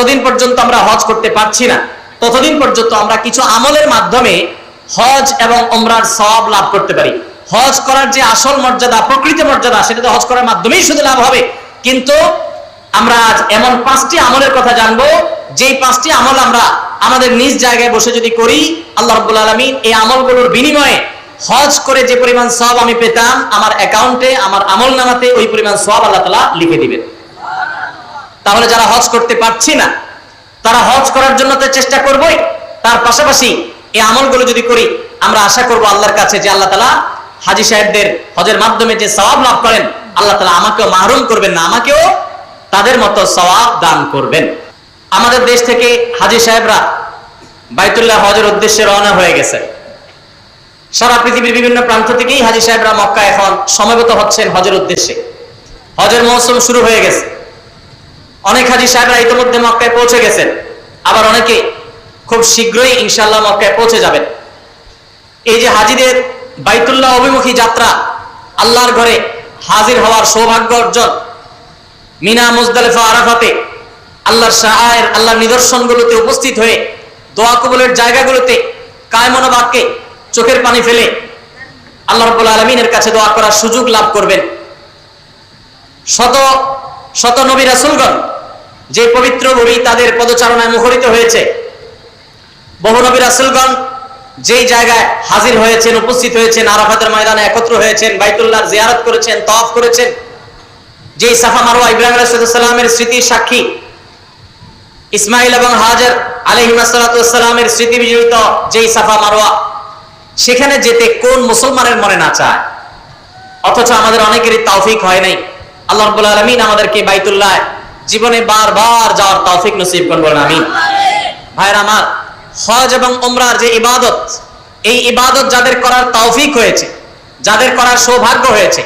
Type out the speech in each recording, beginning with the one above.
যতদিন পর্যন্ত আমরা হজ করতে পারছি না ততদিন পর্যন্ত আমরা কিছু আমলের মাধ্যমে হজ এবং উমরার সওয়াব লাভ করতে পারি। হজ করার যে আসল মর্যাদা, প্রকৃত মর্যাদা, সেটা তো হজ করার মাধ্যমেই শুধু লাভ হবে। কিন্তু আমরা আজ এমন 5টি আমলের কথা জানবো, যেই 5টি আমল আমরা আমাদের নিজ জায়গায় বসে যদি করি, আল্লাহ রাব্বুল আলামিন এই আমলগুলোর বিনিময়ে হজ করে যে পরিমাণ সওয়াব আমি পেতাম, আমার অ্যাকাউন্টে, আমার আমলনামাতে ওই পরিমাণ সওয়াব আল্লাহ তাআলা লিখে দিবেন। তাহলে যারা হজ করতে পারছি না তারা হজ করার জন্য তো চেষ্টা করবই, তার পাশাপাশি এই আমলগুলো যদি করি, আমরা আশা করব আল্লাহর কাছে যে আল্লাহ তাআলা হাজী সাহেবদের হজের মাধ্যমে যে সওয়াব লাভ করেন, আল্লাহ তাআলা আমাকেও মাহরুম করবেন না, আমাকেও তাদের মতো সওয়াব দান করবেন। আমাদের দেশ থেকে হাজী সাহেবরা বাইতুল্লাহ হজের উদ্দেশ্যে রওনা হয়ে গেছে। সারা পৃথিবীর বিভিন্ন প্রান্ত থেকেই হাজী সাহেবরা মক্কা এখন সমবেত হচ্ছেন হজের উদ্দেশ্যে। হজের মৌসুম শুরু হয়ে গেছে। অনেক হাজী সাহেবরা ইতিমধ্যে মক্কায় পৌঁছে গেছেন, আবার অনেকে খুব শীঘ্রই ইনশাআল্লাহ মক্কায় পৌঁছে যাবেন। এই যে হাজীদের বাইতুল্লাহ অভিমুখী যাত্রা, আল্লাহর ঘরে হাজির হওয়ার সৌভাগ্য অর্জন, মিনা, মুজদালিফা, আরাফাতে আল্লাহর শাআয়ের, আল্লাহর নিদর্শনগুলোতে উপস্থিত হয়ে দোয়া কবুলের জায়গাগুলোতে কায়মনো বাক্যে চোখের পানি ফেলে আল্লাহ রাব্বুল আলামিনের কাছে দোয়া করার সুযোগ লাভ করবেন। শত শত নবী রাসূলগণ যে পবিত্র ভূমি তাদের পদচারণায় মুখরিত হয়েছে, বহু নবী রাসূলগণ যেই জায়গায় হাজির হয়েছেন, উপস্থিত হয়েছেন, আরাফাতের ময়দানে একত্র হয়েছেন, বাইতুল্লাহর জিয়ারত করেছেন, তাওয়াফ করেছেন, যেই সাফা মারওয়া ইব্রাহিম আলাইহিস সালামের স্মৃতির সাক্ষী, ইসমাইল এবং হাজার আলাইহিসসালামের স্মৃতি বিজড়িত যেই সাফা মারওয়া, সেখানে যেতে কোন মুসলমানের মনে না চায়? অথচ আমাদের অনেকেরই তৌফিক হয় নাই। আল্লাহ রাব্বুল আলামিন আমাদেরকে বাইতুল্লাহ জীবনে বারবার যাওয়ার তৌফিক নসিব করুন, বলেন আমিন। ভাইরা আমার, হজ এবং উমরার যে ইবাদত, এই ইবাদত যাদের করার তৌফিক হয়েছে, যাদের করার সৌভাগ্য হয়েছে,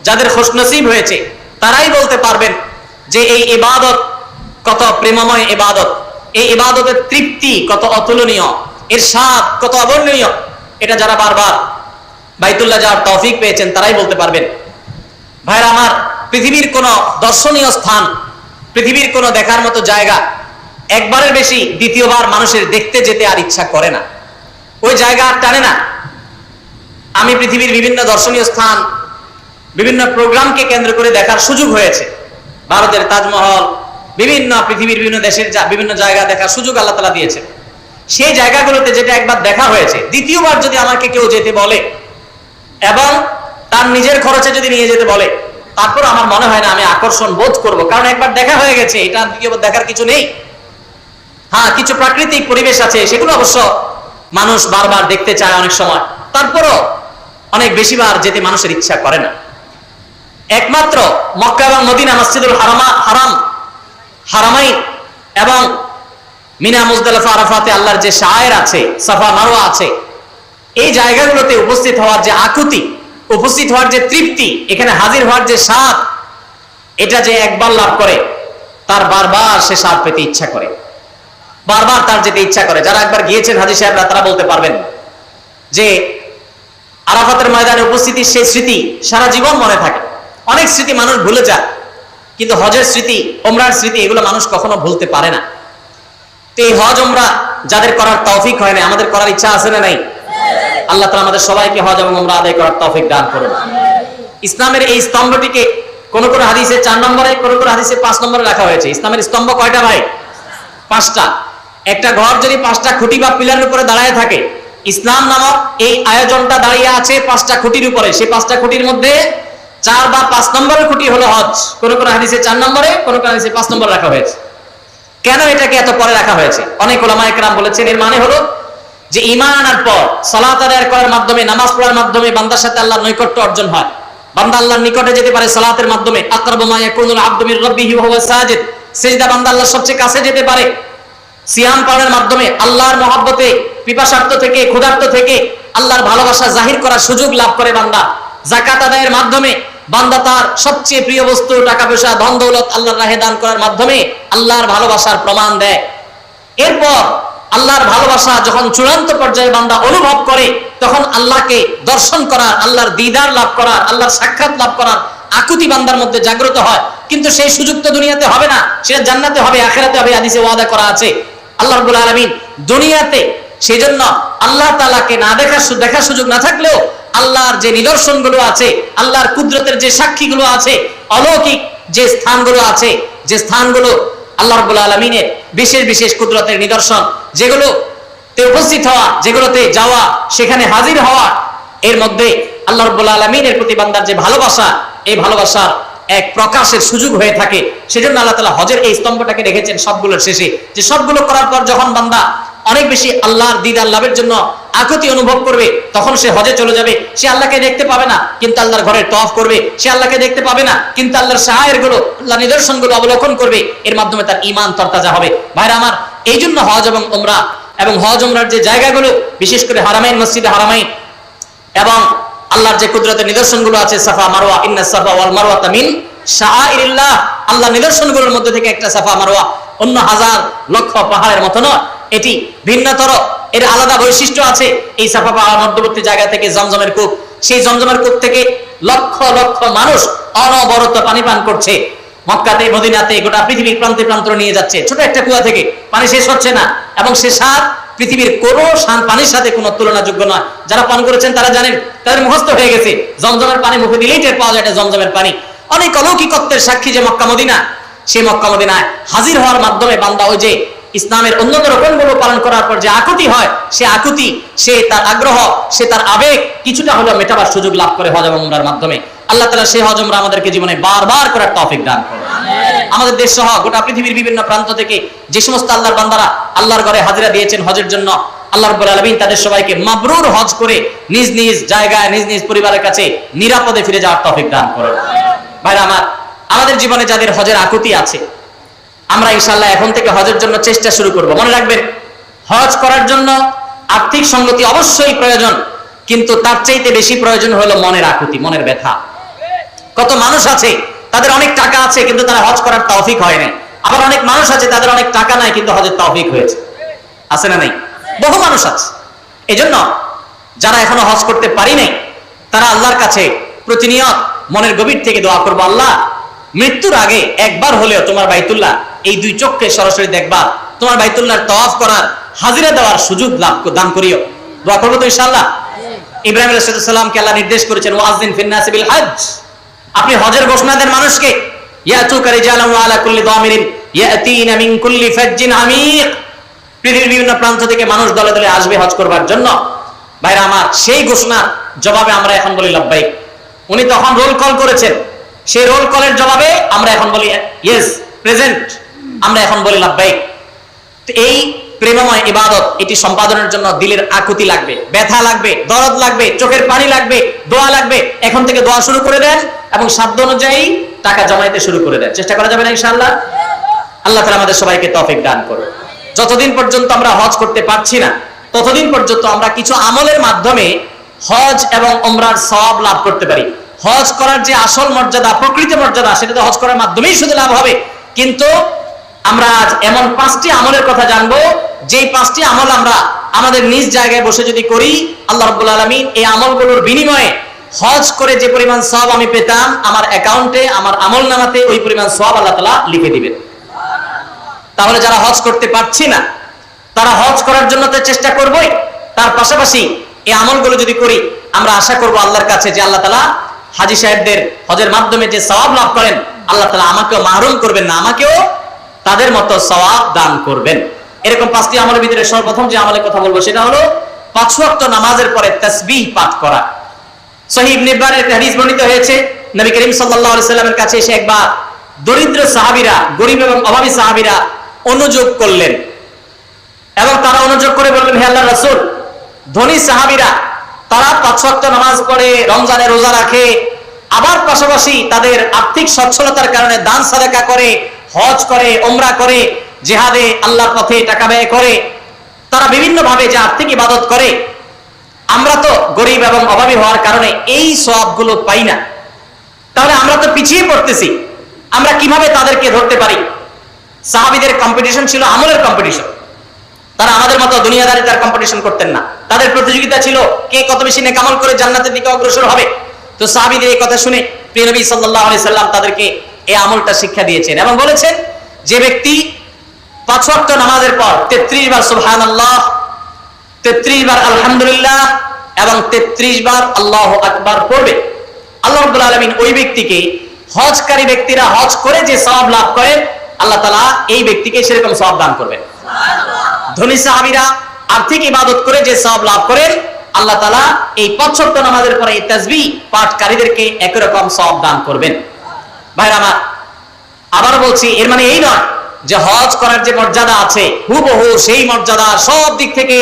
যাদের খুশনসিব হয়েছে, তারাই বলতে পারবেন যে এই ইবাদত কত প্রেমময় ইবাদত, এই ইবাদতের তৃপ্তি কত অতুলনীয়, এর স্বাদ কত অবর্ণনীয়। এটা যারা বারবার বাইতুল্লাহ যাওয়ার তৌফিক পেয়েছেন তারাই বলতে পারবেন। ভাইরা আমার, পৃথিবীর কোন দর্শনীয় স্থান, পৃথিবীর কোন দেখার মতো জায়গা একবারের বেশি দ্বিতীয়বার মানুষের দেখতে যেতে আর ইচ্ছা করে না, ওই জায়গা আর টানে না। আমি পৃথিবীর বিভিন্ন দর্শনীয় স্থান, বিভিন্ন প্রোগ্রামকে কেন্দ্র করে দেখার সুযোগ হয়েছে। ভারতের তাজমহল, বিভিন্ন পৃথিবীর বিভিন্ন দেশের বিভিন্ন জায়গা দেখার সুযোগ আল্লাহ তাআলা দিয়েছে। সেই জায়গাগুলোতে যেটা একবার দেখা হয়েছে, দ্বিতীয়বার যদি আমাকে কেউ যেতে বলে এবং তার নিজের খরচে যদি নিয়ে যেতে বলে, তারপর আমার মনে হয় না আমি আকর্ষণ বোধ করব, কারণ একবার দেখা হয়ে গেছে, এটা দ্বিতীয়বার দেখার কিছু নেই। হ্যাঁ, কিছু প্রাকৃতিক পরিবেশ আছে, সেগুলো অবশ্য মানুষ বারবার দেখতে চায় অনেক সময়, তারপরও অনেক বেশিবার যেতে মানুষের ইচ্ছা করে না। একমাত্র মক্কা এবং মদিনা, মসজিদুল হারামাইন এবং মিনা, মুজদালিফা, আরাফাতে আল্লাহর যে শাআয়ের আছে, সাফা মারওয়া আছে, এই জায়গাগুলোতে উপস্থিত হওয়ার যে আকুতি, উপস্থিত হওয়ার যে তৃপ্তি, এখানে হাজির হওয়ার যে স্বাদ, এটা যে একবার লাভ করে তার বারবার সে স্বাদ পেতে ইচ্ছা করে, বারবার তার যেতে ইচ্ছা করে। যারা একবার গিয়েছেন হাজী সাহেবরা, তারা বলতে পারবেন যে আরাফাতের ময়দানে উপস্থিতির সেই স্মৃতি সারা জীবন মনে থাকে। অনেক স্মৃতি মানুষ ভুলে যায়, কিন্তু হজের স্মৃতি, উমরার স্মৃতি, এগুলো মানুষ কখনো ভুলতে পারে না। তো এই হজ উমরা যাদের করার তৌফিক হয় না, আমাদের করার ইচ্ছা আছে না নাই? আল্লাহ তাআলা আমাদের সবাইকে হজ এবং উমরা আদায় করার তৌফিক দান করুন। ইসলামের এই স্তম্ভটিকে কোন কোন হাদিসে 4 নম্বরে, কোন কোন হাদিসে 5 নম্বরে রাখা হয়েছে। ইসলামের স্তম্ভ কয়টা ভাই? 5টা। একটা ঘর যদি 5টা খুঁটি বা পিলারের উপরে দাঁড়ায় থাকে, ইসলাম নামক এই আয়োজনটা দাঁড়িয়ে আছে 5টা খুঁটির উপরে। সেই 5টা খুঁটির মধ্যে 4 বা 5 নম্বরের খুঁটি হলো হজ। কোন কোন হাদিসে 4 নম্বরে, কোন কোন হাদিসে 5 নম্বরে রাখা হয়েছে। কেন এটাকে এত পরে রাখা হয়েছে? অনেক উলামায়ে কেরাম বলেছেন এর মানে হলো যে ঈমান আনার পর সালাত আদায় করার মাধ্যমে, নামাজ পড়ার মাধ্যমে বান্দার সাথে আল্লাহর নৈকট্য অর্জন হয়। বান্দা আল্লাহর নিকটে যেতে পারে সালাতের মাধ্যমে। আকরাবু মা ইয়াকুনুল আবদু মির রাব্বিহি ওয়া হুয়া সাজিদ, সিজদা বান্দা আল্লাহর সবচেয়ে কাছে যেতে পারে। সিয়াম পালনের মাধ্যমে আল্লাহর মহব্বতে, পিপাসার্থ থেকে, ক্ষুধার্ত থেকে আল্লাহর ভালোবাসা জাহির করার সুযোগ লাভ করে বান্দা। যাকাত আদায়ের মাধ্যমে বান্দা তার সবচেয়ে প্রিয় বস্তু, টাকা পয়সা, ধন দৌলত আল্লাহর রাহে দান করার মাধ্যমে আল্লাহর ভালোবাসার প্রমাণ দেয়। এরপর আল্লাহর ভালোবাসা যখন চূড়ান্ত পর্যায়ে বান্দা অনুভব করে, তখন আল্লাহকে দর্শন করার, আল্লাহর দিদার লাভ করার, আল্লাহর সাক্ষাৎ লাভ করার আকুতি বান্দার মধ্যে জাগ্রত হয়। কিন্তু সেই সুযোগ তো দুনিয়াতে হবে না, সেটা জান্নাতে হবে, আখিরাতে হবে, হাদিসে ওয়াদা করা আছে। আল্লাহ রাব্বুল আলামিন দুনিয়াতে সেজন্য আল্লাহ তাআলাকে না দেখার সুযোগ না থাকলেও আল্লাহর যে নিদর্শনগুলো আছে, আল্লাহর কুদরতের যে সাক্ষীগুলো আছে, অলৌকিক যে স্থানগুলো আছে, যে স্থানগুলো আল্লাহ রাব্বুল আলামিনের বিশেষ বিশেষ কুদরতের নিদর্শন, যেগুলোতে উপস্থিত হওয়া, যেগুলোতে যাওয়া, সেখানে হাজির হওয়া, এর মধ্যে আল্লাহ রাব্বুল আলামিনের প্রতি বান্দার যে ভালোবাসা, এই ভালোবাসার এক প্রকাশের সুযোগ হয়ে থাকে। সেজন্য আল্লাহ তাআলা হজের এই স্তম্ভটাকে রেখেছেন সবগুলোর শেষে, যে সবগুলো করার পর যখন বান্দা অনেক বেশি আল্লাহর দিদার লাভের জন্য আকুতি অনুভব করবে, তখন সে হজে চলে যাবে। সে আল্লাহকে দেখতে পাবে না, কিন্তু আল্লাহর ঘরের তওয়াফ করবে। সে আল্লাহকে দেখতে পাবে না, কিন্তু আল্লাহর শাআয়েরগুলো, আল্লাহর নিদর্শনগুলো অবলোকন করবে। এর মাধ্যমে তার ঈমান তরতাজা হবে। ভাইরা আমার, এই জন্য হজ এবং উমরা এবং হজ উমরার যে জায়গাগুলো, বিশেষ করে হারামাইন, মসজিদে হারামাইন এবং আল্লাহর যে কুদরতের নিদর্শনগুলো আছে, সাফা মারওয়া, ইন্নাস সাফা ওয়াল মারওয়াতা মিন শাআইরিল্লাহ, আল্লাহর নিদর্শনগুলোর মধ্যে থেকে একটা সাফা মারওয়া, অন্য হাজার লক্ষ পাহাড়ের মতো নয়, এটি ভিন্নতর, এর আলাদা বৈশিষ্ট্য আছে। এই সাফা পাহাড় মধ্যবর্তী জায়গা থেকে জমজমের কূপ, সেই জমজমের কূপ থেকে লক্ষ লক্ষ মানুষ অনবরত পানি পান করছে। মক্কাতে, মদিনাতে, গোটা পৃথিবীর প্রান্তে প্রান্তরে নিয়ে যাচ্ছে ছোট একটা কুয়া থেকে, পানি শেষ হচ্ছে না, এবং সে স্বাদ পৃথিবীর কোনো পানির সাথে কোনো তুলনাযোগ্য নয়। যারা পান করেছেন তারা জানেন, তাদের মুখস্থ হয়ে গেছে, জমজমের পানি মুখে দিলেই টের পাওয়া যায় এটা জমজমের পানি। অনেক অলৌকিকত্বের সাক্ষী যে মক্কা মদিনা, সেই মক্কা মদিনায় হাজির হওয়ার মাধ্যমে বান্দা ওই যে ইসলামের অন্যান্য রকমগুলো পালন করার পর যে আকুতি হয়, সে আকুতি, সে তার আগ্রহ, সে তার আবেগ কিছুটা হলেও মেটাবার সুযোগ লাভ করে হজ এবং উমরার মাধ্যমে। আল্লাহ তাআলা সেই হজ উমরা আমাদেরকে জীবনে বারবার করার তৌফিক দান করুন। আমাদের দেশ সহ গোটা পৃথিবীর বিভিন্ন প্রান্ত থেকে যে সমস্ত আল্লাহর বান্দারা আল্লাহর ঘরে হাজিরা দিয়েছেন হজের জন্য, আল্লাহ রাব্বুল আলামিন তাদের সবাইকে মাবরুর হজ করে নিজ নিজ জায়গায়, নিজ নিজ পরিবারের কাছে নিরাপদে ফিরে যাওয়ার তৌফিক দান করুন। ভাইরা আমার, আমাদের জীবনে যাদের হজের আকুতি আছে, আমরা ইনশাআল্লাহ এখন থেকে হজের জন্য চেষ্টা শুরু করব। মনে রাখবেন, হজ করার জন্য আর্থিক সংগতি অবশ্যই প্রয়োজন, কিন্তু তার চাইতে বেশি প্রয়োজন হলো মনের আকুতি, মনের ব্যথা। কত মানুষ আছে তাদের অনেক টাকা আছে কিন্তু তারা হজ করার তৌফিক হয় না। আবার অনেক মানুষ আছে তাদের অনেক টাকা নাই কিন্তু হজের তৌফিক হয়েছে। আছে না নাই? বহু মানুষ আছে। এজন্য যারা এখনো হজ করতে পারি নাই, তারা আল্লাহর কাছে প্রতিনিয়ত মনের গভীর থেকে দোয়া করবো, আল্লাহ মৃত্যুর আগে একবার হলেও তোমার বাইতুল্লাহ এই দুই চোখকে সরাসরি দেখবা, তোমার বাইতুল্লাহর তওয়াফ করার, হাজিরা দেওয়ার সুযোগ দান করিও। দোয়া করবো তো ইনশাআল্লাহ। ইব্রাহিম আলাইহিস সালামকে আল্লাহ নির্দেশ করেছেন, ওয়াজিন ফিন নাসি বিল হজ, আপনি হজের ঘোষণা দেন মানুষকে, ইয়াতুকা রিজালান ওয়া আলা কুল্লি দামিরিন ইয়াতিনা মিন কুল্লি ফাজ্জিন আমিক, পৃথিবীর বিভিন্ন প্রান্ত থেকে মানুষ দলে দলে আসবে হজ করবার জন্য। ভাইরা আমার, সেই ঘোষণার জবাবে আমরা এখন বলি লাব্বাইক। উনি তখন রোল কল করেছেন, সেই রোল কলের জবাবে আমরা এখন বলি ইয়েস, প্রেজেন্ট, আমরা এখন বলি লাব্বাইক। তো এই প্রেমময় ইবাদত, এটি সম্পাদনের জন্য দিলের আকুতি লাগবে, ব্যথা লাগবে, দরদ লাগবে, চোখের পানি লাগবে, দোয়া লাগবে। এখন থেকে দোয়া শুরু করে দেন এবং সাধ্য অনুযায়ী টাকা জমাইতে শুরু করে দেন। চেষ্টা করা যাবে না ইনশাআল্লাহ? আল্লাহ তাআলা আমাদের সবাইকে তৌফিক দান করুন। যতদিন পর্যন্ত আমরা হজ করতে পারছি না, ততদিন পর্যন্ত আমরা কিছু আমলের মাধ্যমে হজ এবং উমরার সওয়াব লাভ করতে পারি। হজ করার যে আসল মর্যাদা, প্রকৃত মর্যাদা, সেটা তো হজ করার মাধ্যমেই শুধু লাভ হবে। কিন্তু আমরা আজ এমন 5টি আমলের কথা জানবো, যেই 5টি আমল আমরা আমাদের নিজ জায়গায় বসে যদি করি, আল্লাহ রাব্বুল আলামিন এই আমলগুলোর বিনিময়ে হজ করে যে পরিমাণ সওয়াব আমি পেতাম, আমার অ্যাকাউন্টে, আমার আমলনামাতে ওই পরিমাণ সওয়াব আল্লাহ তাআলা লিখে দিবেন। তাহলে যারা হজ করতে পারছি না, তারা হজ করার জন্য তো চেষ্টা করবই, তার পাশাপাশি এই আমলগুলো যদি করি, আমরা আশা করব আল্লাহর কাছে যে আল্লাহ তাআলা হাজী সাহেবদের হজের মাধ্যমে যে সওয়াব লাভ করেন, আল্লাহ তাআলা আমাকেও মাহরুম করবেন না, আমাকেও তাদের মতো সওয়াব দান করবেন। এরকম 5টি আমলের ভিতরে সর্বপ্রথম যে আমলের কথা বলবো সেটা হলো 5 ওয়াক্ত নামাজের পরে তাসবিহ পাঠ করা। সহিহ ইবনে হিব্বানের একটা হাদিস বর্ণিত হয়েছে, নবী করিম সাল্লাল্লাহু আলাইহি সাল্লামের কাছে এসে একবার দরিদ্র সাহাবীরা, গরীব এবং অভাবী সাহাবীরা অনুযোগ করলেন এবং তারা অনুযোগ করে বললেন, হে আল্লাহর রাসূল, ধনী সাহাবীরা তারা 5 ওয়াক্ত নামাজ পড়ে, রমজানে রোজা রাখে, আবার পাশাপাশি তাদের আর্থিক সচ্ছলতার কারণে দান সাদাকা করে, হজ করে, উমরা করে, জিহাদে আল্লাহর পথে টাকা ব্যয় করে, তারা বিভিন্ন ভাবে যে আর্থিক ইবাদত করে, আমরা তো গরীব এবং অভাবী হওয়ার কারণে এই সওয়াবগুলো পাই না। তাহলে আমরা তো পিছিয়ে পড়তেছি, আমরা কিভাবে তাদেরকে ধরতে পারি? সাহাবীদের কম্পিটিশন ছিল আমলের কম্পিটিশন। তারা আমাদের মতো দুনিয়াদারিতার কম্পিটিশন করতেন না, তাদের প্রতিযোগিতা ছিল কে কত বেশি নেক আমল করে জান্নাতের দিকে অগ্রসর হবে। তো সাহাবীদের এই কথা শুনে প্রিয় নবী সাল্লাল্লাহু আলাইহি সাল্লাম তাদেরকে এই আমলটা শিক্ষা দিয়েছেন এবং বলেছেন যে ব্যক্তি 5 ওয়াক্ত নামাজের পর 33 বার সুবহানাল্লাহ, 33 বার আলহামদুলিল্লাহ এবং 33 বার আল্লাহু আকবার পড়বে, আল্লাহ রাব্বুল আলামিন ওই ব্যক্তিকে, হজকারী ব্যক্তিরা হজ করে যে সওয়াব লাভ করেন, আল্লাহ তাআলা এই ব্যক্তিকে সেরকম সওয়াব দান করবেন। ধনী সাহাবীরা আর্থিক ইবাদত করে যে সওয়াব লাভ করেন, আল্লাহ তাআলা এই 5 ওয়াক্ত নামাজের পরে এই তাসবিহ পাঠকারীদেরকে একই রকম সওয়াব দান করবেন। ভাইরা আমার, আবার বলছি, এর মানে এই নয় যে হজ করার যে মর্যাদা আছে হুবহু সেই মর্যাদা সব দিক থেকে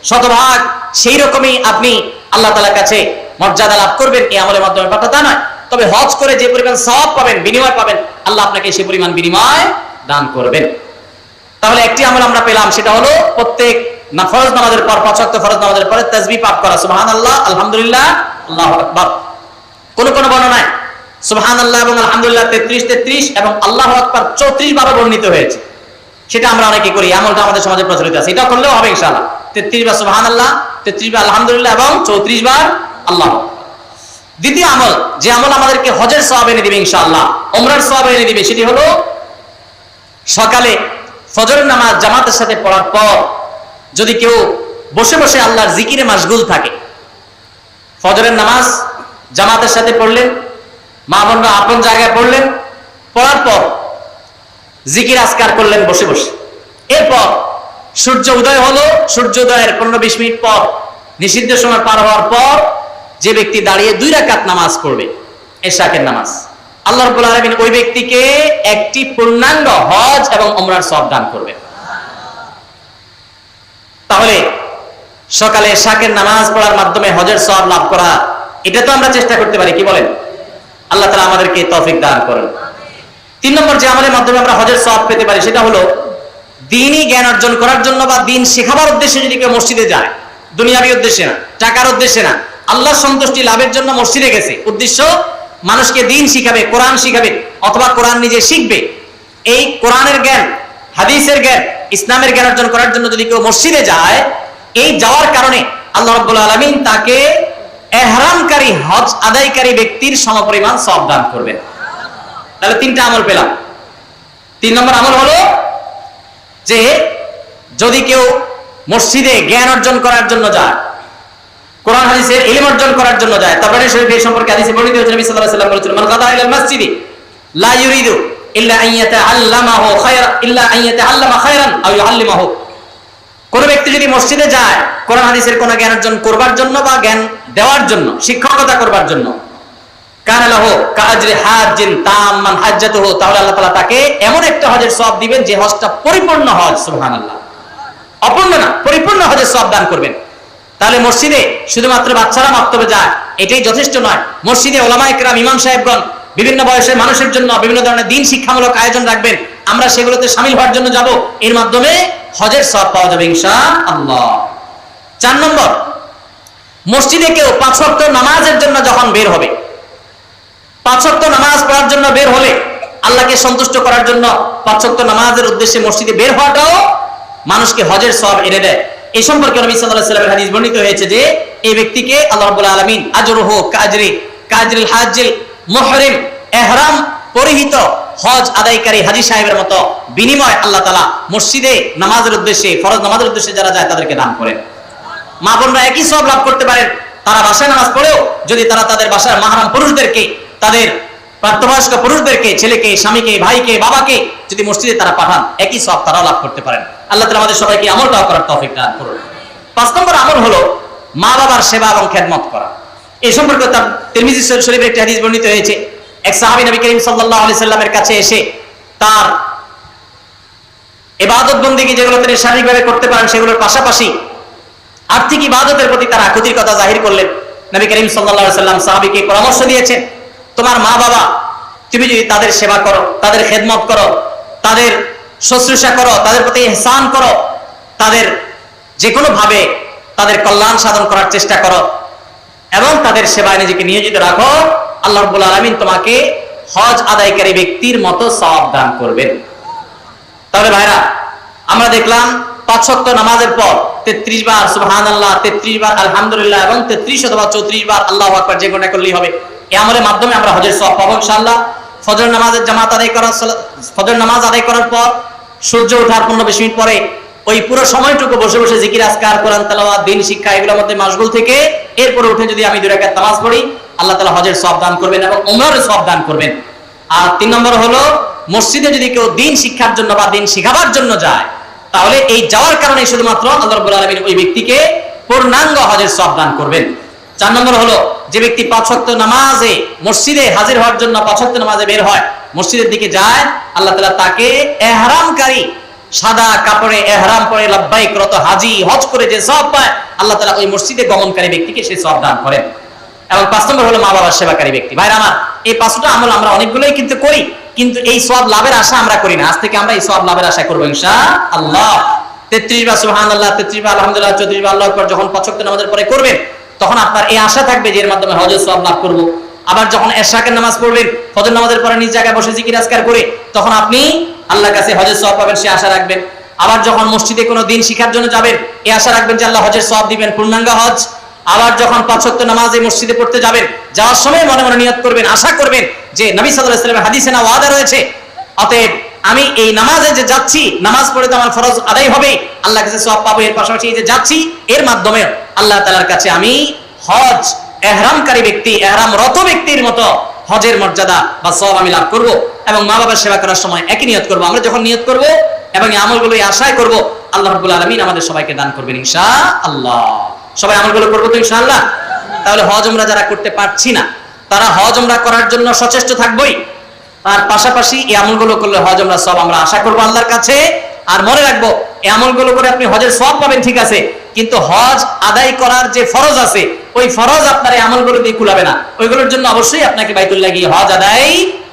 শতভাগ সেই রকমই আপনি আল্লাহ তাআলার কাছে মর্যাদা লাভ করবেন এই আমলের মাধ্যমে, ব্যাপারটা তা নয়। তবে হজ করে যে পরিমাণ সওয়াব পাবেন, বিনিময় পাবেন, আল্লাহ আপনাকে সেই পরিমাণ বিনিময় দান করবেন। তাহলে একটি আমল আমরা পেলাম, সেটা হলো প্রত্যেক ফরজ নামাজের পর, 5 ওয়াক্ত ফরজ নামাজের পরে তাসবিহ পাঠ করা, সুবহানাল্লাহ, আলহামদুলিল্লাহ, আল্লাহু আকবার। কোন কোন বর্ণনায় সুবহানাল্লাহ এবং আলহামদুলিল্লাহ 33 এবং আল্লাহু আকবার 34 বারও বর্ণিত হয়েছে। সেটা আমরা অনেকে করি, আমলটা আমাদের সমাজে প্রচলিত আছে, এটা করলেও হবে ইনশাআল্লাহ। 33 বার সুবহানাল্লাহ, 33 বার আলহামদুলিল্লাহ এবং 34 বার আল্লাহু আকবার। দ্বিতীয় আমল, যে আমল আমাদেরকে হজের সওয়াব এনে দিবে ইনশাআল্লাহ, উমরার সওয়াব এনে দিবে, সেটি হলো সকালে ফজরের নামাজ জামাতের সাথে পড়ার পর যদি কেউ বসে বসে আল্লাহর জিকিরে মাশগুল থাকে, ফজরের নামাজ জামাতের সাথে পড়লেন, মা বোনরা আপন জায়গায় পড়লেন, পড়ার পর জিকির আজকার করলেন বসে বসে, এরপর সূর্য উদয় হলো, সূর্যোদয়ের 15-20 মিনিট পর, নিষিদ্ধ সময় পার হওয়ার পর যে ব্যক্তি দাঁড়িয়ে 2 রাকাত নামাজ পড়বে, এশাকের নামাজ, আল্লাহ রাব্বুল আলামিন ওই ব্যক্তিকে একটি পূর্ণাঙ্গ হজ এবং উমরার সওয়াব দান করবে। তাহলে সকালে এশাকের নামাজ পড়ার মাধ্যমে হজের সওয়াব লাভ করা, এটা তো আমরা চেষ্টা করতে পারি, কি বলেন? আল্লাহ তাআলা আমাদেরকে তৌফিক দান করেন। 3 নম্বর যে আমলের মাধ্যমে আমরা হজের সওয়াব পেতে পারি, সেটা হলো দ্বীনি জ্ঞান অর্জন করার জন্য বা দ্বীন শেখাবার উদ্দেশ্যে যদি কেউ মসজিদে যায়, দুনিয়াবি উদ্দেশ্যে না, টাকার উদ্দেশ্যে না, আল্লাহর সন্তুষ্টি লাভের জন্য মসজিদে গেছে, উদ্দেশ্য মানুষকে দ্বীন শিখাবে, কোরআন শিখাবে, অথবা কোরআন নিজে শিখবে, এই কোরআনের জ্ঞান, হাদিসের জ্ঞান, ইসলামের জ্ঞান অর্জন করার জন্য যদি কেউ মসজিদে যায়, এই যাওয়ার কারণে আল্লাহ রাব্বুল আলামিন তাকে ইহরামকারী, হজ আদায়কারী ব্যক্তির সমপরিমাণ সওয়াব দান করবেন। তাহলে 3টা আমল পেলাম। 3 নম্বর আমল হলো যে যদি কেউ মসজিদে জ্ঞান অর্জন করার জন্য যায়, কোরআন হাদিসের ইলম অর্জন করার জন্য যায়, তারপরে শরীফ এই সম্পর্কে হাদিসে বর্ণিত হয়েছে, নবী সাল্লাল্লাহু আলাইহি ওয়াসাল্লাম বলেছেন, মান গাদা ইলাল মসজিদি লা ইউরিদু ইল্লা আন ইয়াতাআল্লামাহু খায়রা ইল্লা আন ইয়াতাআল্লামা খায়রান আও ইউআল্লিমাহু। কোন ব্যক্তি যদি মসজিদে যায় কোরআন হাদিসের কোন জ্ঞান অর্জন করবার জন্য বা জ্ঞান দেওয়ার জন্য, শিক্ষকতা করবার জন্য, কানা লাহু কাআজরি হাজ্জিন তাম্মান হাজ্জাতুহু, তাহলে আল্লাহ তাআলা তাকে এমন একটা হজের সওয়াব দিবেন যে হজটা পরিপূর্ণ হজ, সুবহানাল্লাহ, অপূর্ণ না, পরিপূর্ণ হজের সওয়াব দান করবেন। তাহলে মসজিদে শুধুমাত্র বাচ্চারা মাত্তবে যায় এটাই যথেষ্ট নয়, মসজিদে ওলামায়ে কেরাম, ইমাম সাহেবগণ বিভিন্ন বয়সের মানুষের জন্য বিভিন্ন ধরনের দ্বীন শিক্ষামূলক আয়োজন রাখবেন, আমরা সেগুলোতে শামিল হওয়ার জন্য যাব, এর মাধ্যমে হজের সওয়াব পাওয়া যাবে ইনশাআল্লাহ। 4 নম্বর, মসজিদে কেউ 5 ওয়াক্ত নামাজের জন্য যখন বের হবে, 5 ওয়াক্ত নামাজ পড়ার জন্য বের হলে, আল্লাহকে সন্তুষ্ট করার জন্য 5 ওয়াক্ত নামাজের উদ্দেশ্যে মসজিদে বের হওয়াটাও মানুষকে হজের সওয়াব এনে দেয়। এই সম্পর্কে নবী সাল্লাল্লাহু আলাইহি ওয়াসাল্লামের হাদিস বর্ণিত হয়েছে যে এই ব্যক্তিকে আল্লাহ রাব্বুল আলামিন আজরুহু কাজরিল হাজ্জিল মুহরিম, ইহরাম পরিহিত হজ আদায়কারী হাজী সাহেবের মতো বিনিময় আল্লাহ তাআলা মসজিদে নামাজের উদ্দেশ্যে, ফরজ নামাজের উদ্দেশ্যে যারা যায় তাদেরকে দান করেন। মা বোনরা একই সওয়াব লাভ করতে পারেন, তারা বাসায় নামাজ পড়েও যদি তারা তাদের বাসার মাহরাম পুরুষদেরকে, তাদের প্রাপ্তবয়স্ক পুরুষদেরকে, ছেলেকে, স্বামীকে, ভাইকে, বাবাকে যদি মসজিদে তারা পাঠান, একই সওয়াব তারাও লাভ করতে পারেন। আল্লাহ তাআলা আমাদের সবাইকে আমলটাও করার তৌফিক দান করুন। 5 নম্বর আমল হলো মা বাবার সেবা এবং খেদমত করা। এই সম্পর্কে তার তিরমিজি শরীফের একটি হাদিস বর্ণিত হয়েছে, এক সাহাবী নবী করিম সাল্লাল্লাহু আলাইহি সাল্লামের কাছে এসে তার ইবাদত বন্দেগী যেগুলো তিনি শারীরিকভাবে করতে পারেন সেগুলোর পাশাপাশি আর্থিক ইবাদতের প্রতি তার আকুতির কথা জাহির করলেন। নবী করিম সাল্লাল্লাহু আলাইহি সাল্লাম সাহাবীকে পরামর্শ দিয়েছেন, তোমার মা বাবা, তুমি যদি তাদের সেবা করো, তাদের খেদমত করো, তাদের শুশ্রূষা করো, তাদের প্রতি ইহসান করো, তাদের যে কোনো ভাবে তাদের কল্যাণ সাধন করার চেষ্টা করো এবং তাদের সেবায় নিজেকে নিয়োজিত রাখো, আল্লাহ রাব্বুল আলামিন তোমাকে হজ আদায়কারী ব্যক্তির মতো সওয়াব দান করবেন। তাহলে ভাইরা, আমরা দেখলাম 5 ওয়াক্ত নামাজের পর 33 বার সুবহানাল্লাহ, 33 বার আলহামদুলিল্লাহ এবং 33 অথবা 34 বার আল্লাহু আকবার যে কোনটা করলেই হবে। এই আমলের মাধ্যমে আমরা হজের সওয়াব পাবো ইনশাআল্লাহ। ফজর নামাজের জামাত আদায় করার ফজর নামাজ আদায় করার পর সূর্য ওঠার 15-20 মিনিট পরে ওই পুরো সময়টুকু বসে বসে জিকির আজকার, কোরআন তেলাওয়াত, দ্বীন শিক্ষা এগুলোর মধ্যে মাশগুল থেকে এরপরে উঠে যদি আমি 2 রাকাত নামাজ পড়ি, আল্লাহ তাআলা হজের সওয়াব দান করবেন এবং উমরার সওয়াব দান করবেন। আর 3 নম্বর হলো মসজিদে যদি কেউ দ্বীন শিক্ষার জন্য বা দ্বীন শিখাবার জন্য যায়, তাহলে এই যাওয়ার কারণে শুধুমাত্র আল্লাহ রাব্বুল আলামিন ওই ব্যক্তিকে পূর্ণাঙ্গ হজের সওয়াব দান করবেন। 4 নম্বর হলো যে ব্যক্তি 5 ওয়াক্ত নামাজে মসজিদে হাজির হওয়ার জন্য 5 ওয়াক্ত নামাজে বের হয়, মসজিদের দিকে যায়, আল্লাহ তাআলা তাকে ইহরামকারী, সাদা কাপড়ে ইহরাম পরে লাব্বাইক রত হাজী হজ করে যে সওয়াব পায়, আল্লাহ তাআলা ওই মসজিদে গমনকারী ব্যক্তিকে সেই সওয়াব দান করেন। এবং 5 নম্বর হলো মা বাবার সেবাকারী ব্যক্তি। ভাইরা আমার, এই 5টা আমল আমরা অনেকগুলোই কিন্তু করি, কিন্তু এই সওয়াব লাভের আশা আমরা করি না। আজ থেকে আমরা এই সওয়াব লাভের আশা করব ইনশাআল্লাহ। 33 বার সুবহানাল্লাহ, 33 বার আলহামদুলিল্লাহ, 34 বার আল্লাহু আকবার যখন 5 ওয়াক্ত নামাজের পরে করবেন, তখন আপনার এই আশা থাকবে যে এর মাধ্যমে হজের সওয়াব লাভ করব। আবার যখন এশাকের নামাজ পড়বেন, ফজর নামাজের পরে নিজ জায়গায় বসে জিকির আজকার করে, তখন আপনি আল্লাহর কাছে হজের সওয়াব পাবেন, সে আশা রাখবেন। আবার যখন মসজিদে কোনো দিন শিখার জন্য যাবেন, এই আশা রাখবেন যে আল্লাহ হজের সওয়াব দিবেন, পূর্ণাঙ্গ হজ। আবার যখন 5 ওয়াক্ত নামাজ এই মসজিদে পড়তে যাবেন, যাওয়ার সময় মনে মনে নিয়ত করবেন, আশা করবেন যে নবী সাল্লাল্লাহু আলাইহি ওয়াসাল্লামের হাদিসে না ওয়াদা রয়েছে, অতএব আমি এই নামাজে যে যাচ্ছি, নামাজ পড়ে তো আমার ফরজ আদায় হবে, আল্লাহর কাছে সওয়াব পাবো, এর পাশাপাশি এই যে যাচ্ছি এর মাধ্যমে আল্লাহ তাআলার কাছে আমি হজ ইহরামকারী ব্যক্তি, ইহরামরত ব্যক্তির মতো হজের মর্যাদা বা সওয়াব আমি লাভ করব। এবং মা বাবার সেবা করার সময় একই নিয়ত করব। আমরা যখন নিয়ত করব এবং এই আমলগুলো আশায় করব, আল্লাহ রাব্বুল আলামিন আমাদের সবাইকে দান করবেন ইনশাআল্লাহ। সবাই আমলগুলো করব তো ইনশাআল্লাহ। তাহলে হজ উমরা যারা করতে পারছি না, তারা হজ উমরা করার জন্য সচেষ্ট থাকবই। তার পাশাপাশি এই আমলগুলো করলে হজ উমরা সব আমরা আশা করব আল্লাহর কাছে। আর মনে রাখবো, এই আমলগুলো করে আপনি হজের সওয়াব পাবেন ঠিক আছে, কিন্তু হজ আদায় করার যে ফরজ আছে, ওই ফরজ আপনার এই আমলগুলো দিয়ে কুলাবে না। ওইগুলোর জন্য অবশ্যই আপনাকে বাইতুল্লাহ গিয়ে হজ আদায়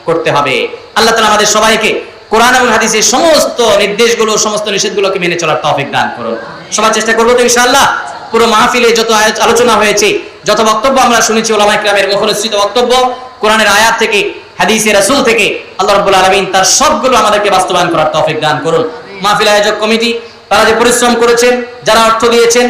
করতে হবে। আল্লাহ তাআলা আমাদের সবাইকে কোরআন এবং হাদিসের সমস্ত নির্দেশগুলো, সমস্ত নিষেধগুলোকে মেনে চলার তৌফিক দান করুন। সবাই চেষ্টা করবো তো ইনশাআল্লাহ। পুরো মাহফিলে যত আলোচনা হয়েছে, যত বক্তব্য আমরা শুনেছি ওলামায়ে কেরামের মুখনিসৃত বক্তব্য, কোরআনের আয়াত থেকে, হাদিসে রাসূল থেকে, আল্লাহ রাব্বুল আলামিন তার সবগুলো আমাদেরকে বাস্তবায়ন করার তৌফিক দান করুন। মাহফিল আয়োজক কমিটি, তারা যে পরিশ্রম করেছেন, যারা অর্থ দিয়েছেন,